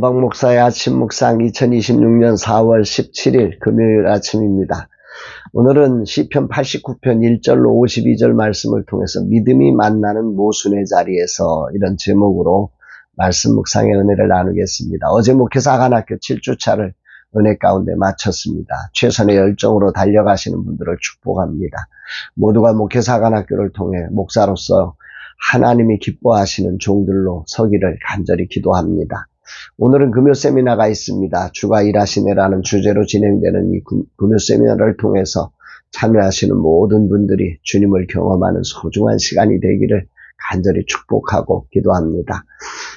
박목사의 아침 묵상 2026년 4월 17일 금요일 아침입니다. 오늘은 시편 89편 1절로 52절 말씀을 통해서 믿음이 만나는 모순의 자리에서 이런 제목으로 말씀 묵상의 은혜를 나누겠습니다. 어제 목회사 하간학교 7주차를 은혜 가운데 마쳤습니다. 최선의 열정으로 달려가시는 분들을 축복합니다. 모두가 목회사 하간학교를 통해 목사로서 하나님이 기뻐하시는 종들로 서기를 간절히 기도합니다. 오늘은 금요 세미나가 있습니다. 주가 일하시네라는 주제로 진행되는 이 금요 세미나를 통해서 참여하시는 모든 분들이 주님을 경험하는 소중한 시간이 되기를 간절히 축복하고 기도합니다.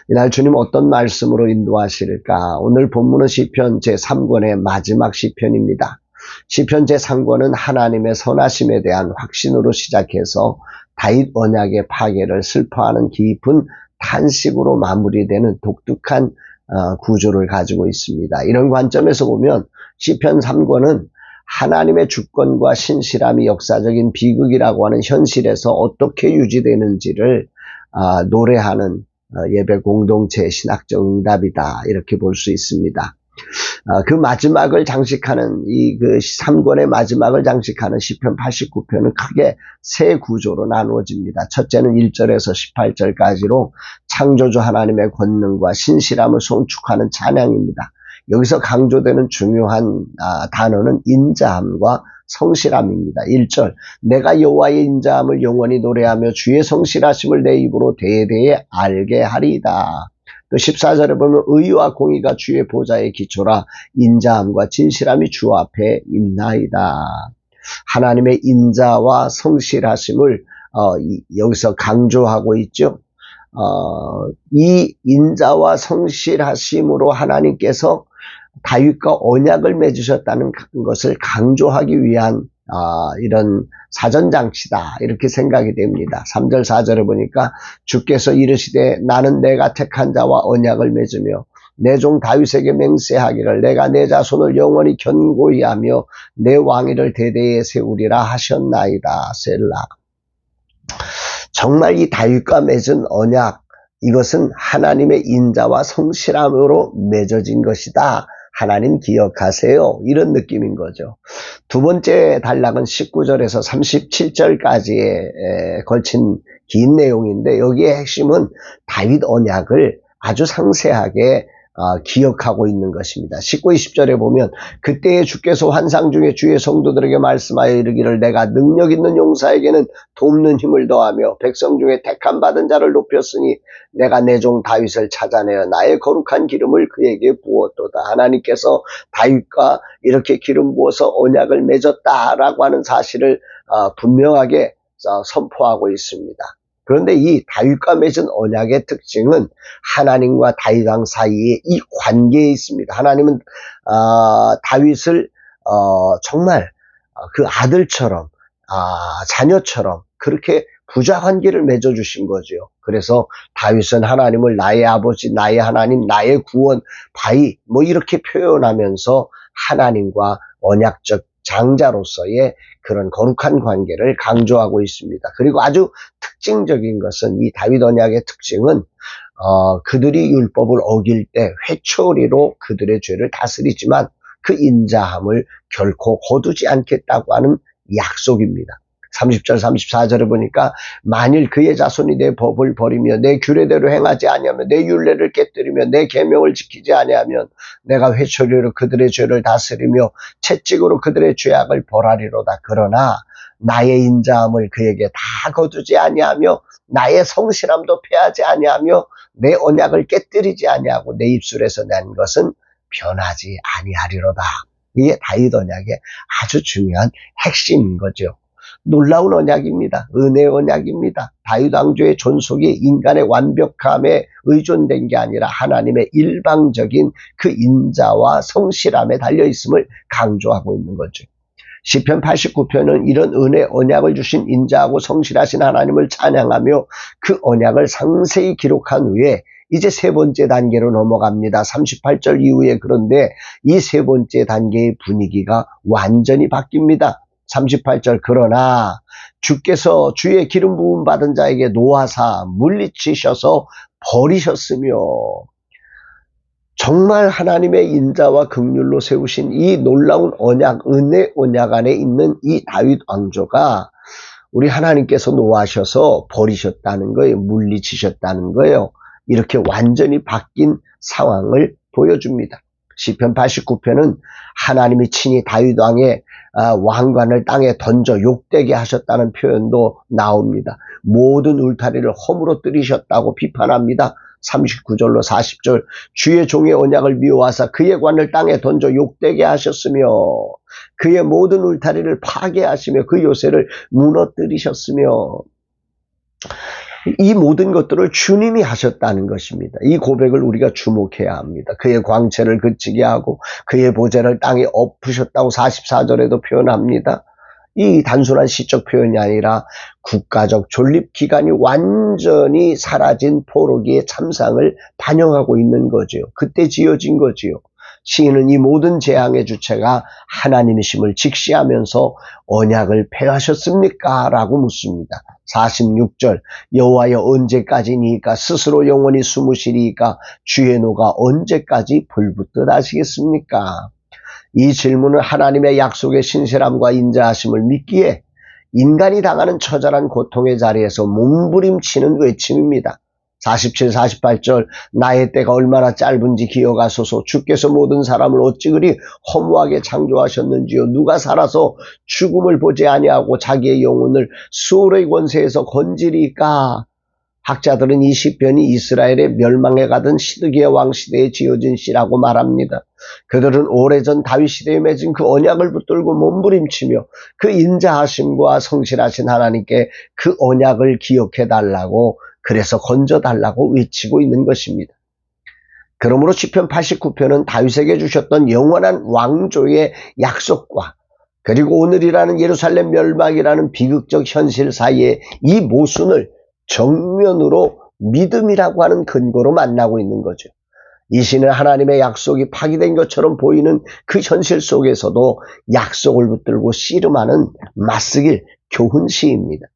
이날 주님 어떤 말씀으로 인도하실까? 오늘 본문은 시편 제3권의 마지막 시편입니다. 시편 제3권은 하나님의 선하심에 대한 확신으로 시작해서 다윗 언약의 파괴를 슬퍼하는 깊은 탄식으로 마무리되는 독특한 구조를 가지고 있습니다. 이런 관점에서 보면 시편 3권은 하나님의 주권과 신실함이 역사적인 비극이라고 하는 현실에서 어떻게 유지되는지를 노래하는 예배 공동체의 신학적 응답이다, 이렇게 볼 수 있습니다. 그 마지막을 장식하는 그 3권의 마지막을 장식하는 시편 89편은 크게 세 구조로 나누어집니다. 첫째는 1절에서 18절까지로 창조주 하나님의 권능과 신실함을 송축하는 찬양입니다. 여기서 강조되는 중요한 단어는 인자함과 성실함입니다. 1절, 내가 여호와의 인자함을 영원히 노래하며 주의 성실하심을 내 입으로 대대에 알게 하리이다. 또 14절에 보면 의와 공의가 주의 보좌의 기초라, 인자함과 진실함이 주 앞에 있나이다. 하나님의 인자와 성실하심을 여기서 강조하고 있죠. 이 인자와 성실하심으로 하나님께서 다윗과 언약을 맺으셨다는 것을 강조하기 위한 이런 사전장치다, 이렇게 생각이 됩니다. 3절 4절에 보니까 주께서 이르시되 나는 내가 택한 자와 언약을 맺으며 내 종 다윗에게 맹세하기를 내가 내 자손을 영원히 견고히 하며 내 왕위를 대대에 세우리라 하셨나이다. 셀라. 정말 이 다윗과 맺은 언약, 이것은 하나님의 인자와 성실함으로 맺어진 것이다. 하나님 기억하세요. 이런 느낌인 거죠. 두 번째 단락은 19절에서 37절까지에 걸친 긴 내용인데, 여기에 핵심은 다윗 언약을 아주 상세하게 기억하고 있는 것입니다. 19, 20절에 보면 그때에 주께서 환상 중에 주의 성도들에게 말씀하여 이르기를 내가 능력 있는 용사에게는 돕는 힘을 더하며 백성 중에 택함 받은 자를 높였으니 내가 내 종 다윗을 찾아내어 나의 거룩한 기름을 그에게 부었도다. 하나님께서 다윗과 이렇게 기름 부어서 언약을 맺었다라고 하는 사실을 분명하게 선포하고 있습니다. 그런데 이 다윗과 맺은 언약의 특징은 하나님과 다윗 왕 사이에 이 관계에 있습니다. 하나님은 다윗을 정말 그 아들처럼 자녀처럼 그렇게 부자 관계를 맺어주신 거죠. 그래서 다윗은 하나님을 나의 아버지, 나의 하나님, 나의 구원, 바위 이렇게 표현하면서 하나님과 언약적 장자로서의 그런 거룩한 관계를 강조하고 있습니다. 그리고 아주 특징적인 것은 이 다윗 언약의 특징은 그들이 율법을 어길 때 회초리로 그들의 죄를 다스리지만 그 인자함을 결코 거두지 않겠다고 하는 약속입니다. 30절 34절에 보니까 만일 그의 자손이 내 법을 버리며 내 규례대로 행하지 아니하며 내 율례를 깨뜨리며 내 계명을 지키지 아니하면 내가 회초리로 그들의 죄를 다스리며 채찍으로 그들의 죄악을 벌하리로다. 그러나 나의 인자함을 그에게 다 거두지 아니하며 나의 성실함도 패하지 아니하며 내 언약을 깨뜨리지 아니하고 내 입술에서 난 것은 변하지 아니하리로다. 이게 다윗 언약의 아주 중요한 핵심인 거죠. 놀라운 언약입니다. 은혜의 언약입니다. 다윗 왕조의 존속이 인간의 완벽함에 의존된 게 아니라 하나님의 일방적인 그 인자와 성실함에 달려있음을 강조하고 있는 거죠. 시편 89편은 이런 은혜 언약을 주신 인자하고 성실하신 하나님을 찬양하며 그 언약을 상세히 기록한 후에 이제 세 번째 단계로 넘어갑니다. 38절 이후에. 그런데 이 세 번째 단계의 분위기가 완전히 바뀝니다. 38절, 그러나 주께서 주의 기름 부음 받은 자에게 노하사 물리치셔서 버리셨으며, 정말 하나님의 인자와 긍휼로 세우신 이 놀라운 언약, 은혜 언약 안에 있는 이 다윗 왕조가 우리 하나님께서 노하셔서 버리셨다는 거예요. 물리치셨다는 거예요. 이렇게 완전히 바뀐 상황을 보여줍니다. 시편 89편은 하나님이 친히 다윗 왕의 왕관을 땅에 던져 욕되게 하셨다는 표현도 나옵니다. 모든 울타리를 허물어 뜨리셨다고 비판합니다. 39절로 40절 주의 종의 언약을 미워하사 그의 관을 땅에 던져 욕되게 하셨으며 그의 모든 울타리를 파괴하시며 그 요새를 무너뜨리셨으며 이 모든 것들을 주님이 하셨다는 것입니다. 이 고백을 우리가 주목해야 합니다. 그의 광채를 그치게 하고 그의 보좌를 땅에 엎으셨다고 44절에도 표현합니다. 이 단순한 시적 표현이 아니라 국가적 존립 기간이 완전히 사라진 포로기의 참상을 반영하고 있는 거지요. 그때 지어진 거지요. 시인은 이 모든 재앙의 주체가 하나님이심을 직시하면서 언약을 폐하셨습니까? 라고 묻습니다. 46절 여호와여 언제까지니까 스스로 영원히 숨으시리이까 주의 노가 언제까지 불붙듯 하시겠습니까? 이 질문은 하나님의 약속의 신실함과 인자하심을 믿기에 인간이 당하는 처절한 고통의 자리에서 몸부림치는 외침입니다. 47, 48절 나의 때가 얼마나 짧은지 기억하소서. 주께서 모든 사람을 어찌 그리 허무하게 창조하셨는지요. 누가 살아서 죽음을 보지 아니하고 자기의 영혼을 수월의 권세에서 건지리까. 학자들은 이 시편이 이스라엘의 멸망에 가던 시드기야 왕 시대에 지어진 시라고 말합니다. 그들은 오래전 다윗 시대에 맺은 그 언약을 붙들고 몸부림치며 그 인자하심과 성실하신 하나님께 그 언약을 기억해달라고 그래서 건져달라고 외치고 있는 것입니다. 그러므로 시편 89편은 다윗에게 주셨던 영원한 왕조의 약속과 그리고 오늘이라는 예루살렘 멸망이라는 비극적 현실 사이에 이 모순을 정면으로 믿음이라고 하는 근거로 만나고 있는 거죠. 이 시는 하나님의 약속이 파기된 것처럼 보이는 그 현실 속에서도 약속을 붙들고 씨름하는 맞서길 교훈 시입니다.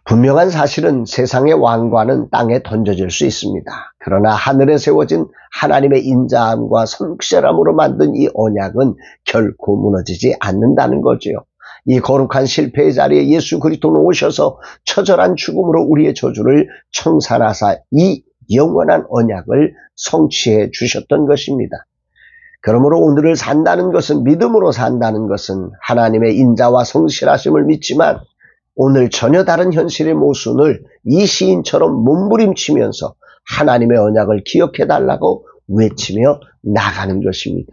분명한 사실은 세상의 왕관은 땅에 던져질 수 있습니다. 그러나 하늘에 세워진 하나님의 인자함과 성실함으로 만든 이 언약은 결코 무너지지 않는다는 거죠. 이 거룩한 실패의 자리에 예수 그리스도는 오셔서 처절한 죽음으로 우리의 저주를 청산하사 이 영원한 언약을 성취해 주셨던 것입니다. 그러므로 오늘을 산다는 것은 믿음으로 산다는 것은 하나님의 인자와 성실하심을 믿지만 오늘 전혀 다른 현실의 모순을 이 시인처럼 몸부림치면서 하나님의 언약을 기억해달라고 외치며 나가는 것입니다.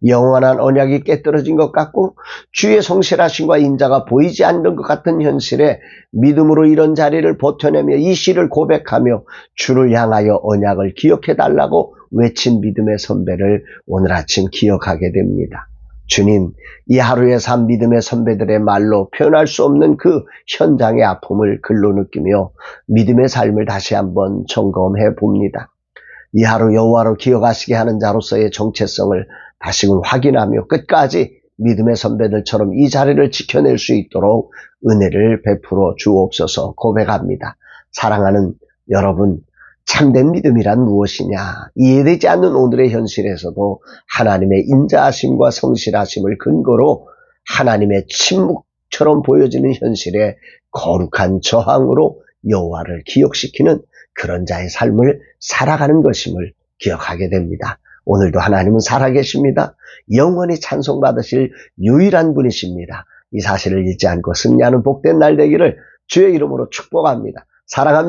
영원한 언약이 깨떨어진 것 같고 주의 성실하심과 인자가 보이지 않는 것 같은 현실에 믿음으로 이런 자리를 버텨내며 이 시를 고백하며 주를 향하여 언약을 기억해달라고 외친 믿음의 선배를 오늘 아침 기억하게 됩니다. 주님, 이 하루의 삶 믿음의 선배들의 말로 표현할 수 없는 그 현장의 아픔을 글로 느끼며 믿음의 삶을 다시 한번 점검해 봅니다. 이 하루 여호와로 기억하시게 하는 자로서의 정체성을 다시금 확인하며 끝까지 믿음의 선배들처럼 이 자리를 지켜낼 수 있도록 은혜를 베풀어 주옵소서 고백합니다. 사랑하는 여러분, 참된 믿음이란 무엇이냐? 이해되지 않는 오늘의 현실에서도 하나님의 인자하심과 성실하심을 근거로 하나님의 침묵처럼 보여지는 현실에 거룩한 저항으로 여호와를 기억시키는 그런 자의 삶을 살아가는 것임을 기억하게 됩니다. 오늘도 하나님은 살아계십니다. 영원히 찬송받으실 유일한 분이십니다. 이 사실을 잊지 않고 승리하는 복된 날 되기를 주의 이름으로 축복합니다. 사랑합니다.